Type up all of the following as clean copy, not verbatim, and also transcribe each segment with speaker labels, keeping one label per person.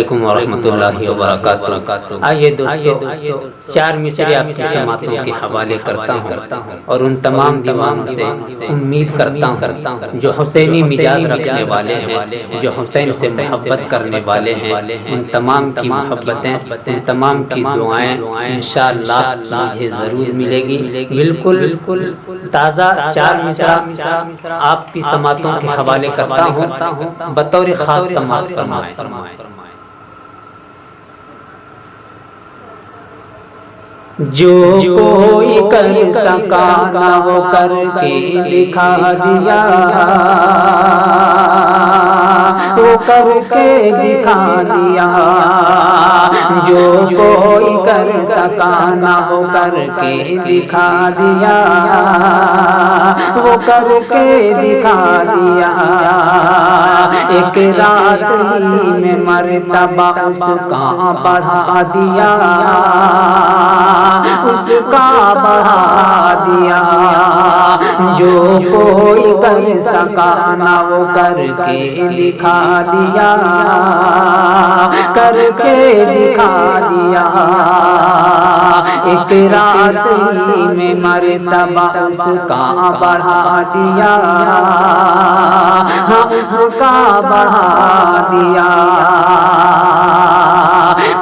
Speaker 1: علیکم ورحمۃ اللہ وبرکاتہ۔ آئیے دوستو، چار مصرے آپ کی سماعتوں کے حوالے کرتا ہوں اور ان تمام دیوانوں سے امید کرتا ہوں جو حسینی مزاج رکھنے والے ہیں، جو حسین سے محبت کرنے والے ہیں، ان تمام کی محبتیں، ان تمام کی دعائیں انشاءاللہ مجھے ضرور ملے گی۔ بالکل تازہ چار مصرع آپ کی سماعتوں کے حوالے کرتا ہوں، بطور خاص سماعت فرمائیں۔ جو کوئی کر سکا نہ وہ کر کے دکھا دیا، وہ کر کے دکھا دیا۔ جو کوئی کر سکا نہ وہ کر کے دکھا دیا، وہ کر کے دکھا دیا۔ ایک رات ہی میں مرتبہ اس کا بڑھا دیا، اس کا بڑھا دیا۔ جو کوئی کر سکا نہ وہ کر کے دکھا دیا، کر کے دکھا دیا۔ ایک رات ہی میں مرتبہ اس کا بڑھا دیا، ہاں اس کا بڑھا دیا۔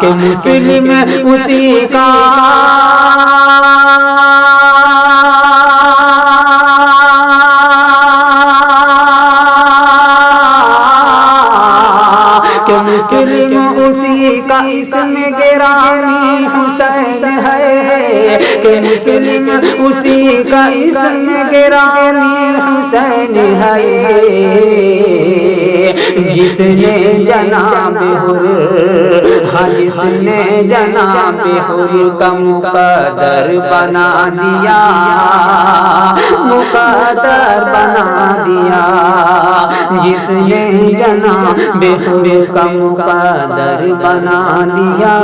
Speaker 1: کہ مسلم اسی کا مسلم اسی کا اسم گرامی حسین ہے، کہ مسلم اسی کا اسم گرامی حسین ہے۔ جس نے جناب حر، ہاں جس نے جناب حر کا مقدر بنا دیا، مقدر بنا دیا۔ جس نے جناب حر کا مقدر بنا دیا،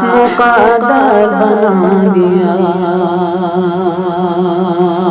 Speaker 1: مقدر بنا دیا۔